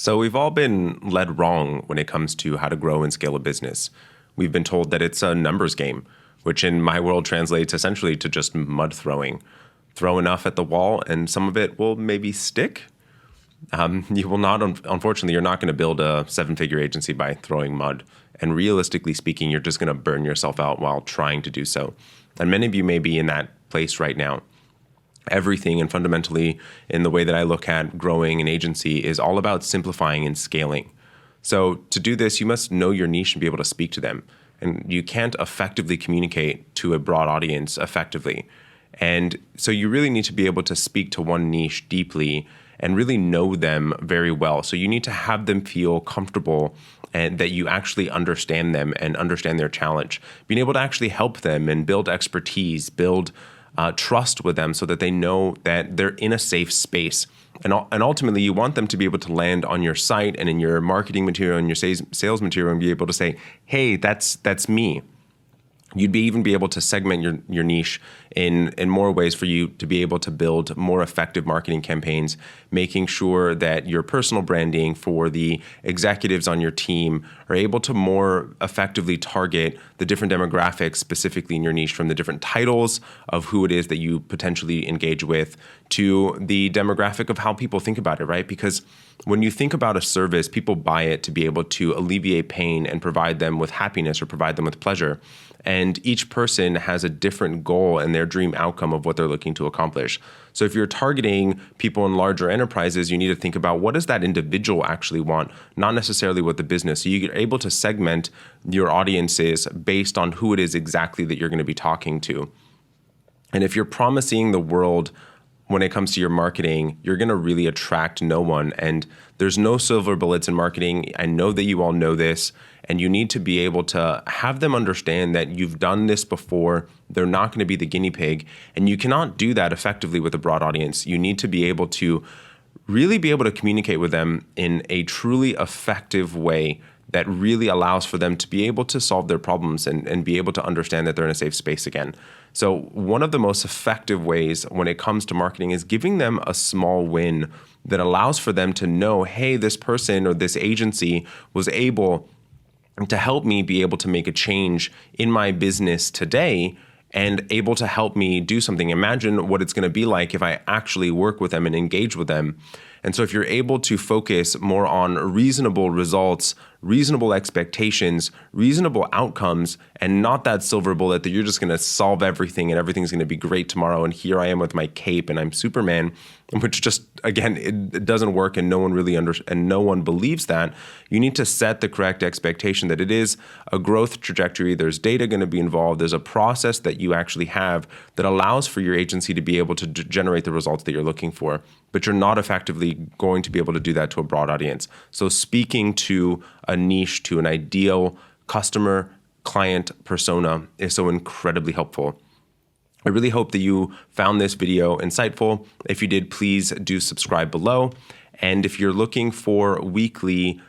So we've all been led wrong when it comes to how to grow and scale a business. We've been told that it's a numbers game, which in my world translates essentially to just mud throwing. Throw enough at the wall and some of it will maybe stick. You will not, unfortunately, you're not going to build a seven-figure agency by throwing mud. And realistically speaking, you're just going to burn yourself out while trying to do so. And many of you may be in that place right now. Everything and fundamentally in the way that I look at growing an agency is all about simplifying and scaling. So to do this, you must know your niche and be able to speak to them. And you can't effectively communicate to a broad audience effectively. And so you really need to be able to speak to one niche deeply and really know them very well. So you need to have them feel comfortable and that you actually understand them and understand their challenge. Being able to actually help them and build expertise, build trust with them so that they know that they're in a safe space. And ultimately, you want them to be able to land on your site and in your marketing material and your sales material and be able to say, hey, that's me. You'd even be able to segment your niche in more ways for you to be able to build more effective marketing campaigns, making sure that your personal branding for the executives on your team are able to more effectively target the different demographics specifically in your niche, from the different titles of who it is that you potentially engage with to the demographic of how people think about it, right? Because when you think about a service, people buy it to be able to alleviate pain and provide them with happiness or provide them with pleasure. And each person has a different goal and their dream outcome of what they're looking to accomplish. So if you're targeting people in larger enterprises, you need to think about what does that individual actually want, not necessarily what the business. So you're able to segment your audiences based on who it is exactly that you're going to be talking to. And if you're promising the world when it comes to your marketing, you're going to really attract no one. And there's no silver bullets in marketing. I know that you all know this. And you need to be able to have them understand that you've done this before. They're not going to be the guinea pig. And you cannot do that effectively with a broad audience. You need to be able to really be able to communicate with them in a truly effective way that really allows for them to be able to solve their problems and be able to understand that they're in a safe space again. So one of the most effective ways when it comes to marketing is giving them a small win that allows for them to know, hey, this person or this agency was able to help me be able to make a change in my business today and able to help me do something. Imagine what it's going to be like if I actually work with them and engage with them. And so if you're able to focus more on reasonable results, reasonable expectations, reasonable outcomes, and not that silver bullet that you're just going to solve everything and everything's going to be great tomorrow and here I am with my cape and I'm Superman, which just, again, it doesn't work and no one really and no one believes that. You need to set the correct expectation that it is a growth trajectory. There's data going to be involved. There's a process that you actually have that allows for your agency to be able to generate the results that you're looking for. But you're not effectively going to be able to do that to a broad audience. So speaking to a niche, to an ideal customer, client persona is so incredibly helpful. I really hope that you found this video insightful. If you did, please do subscribe below. And if you're looking for weekly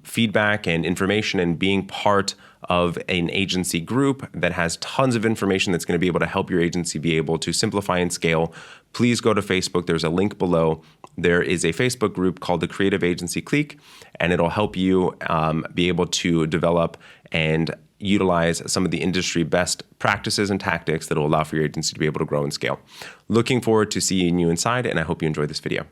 feedback and information and being part of an agency group that has tons of information that's going to be able to help your agency be able to simplify and scale, please go to Facebook. There's a link below. There is a Facebook group called the Creative Agency Clique, and it'll help you be able to develop and utilize some of the industry best practices and tactics that will allow for your agency to be able to grow and scale. Looking forward to seeing you inside, and I hope you enjoyed this video.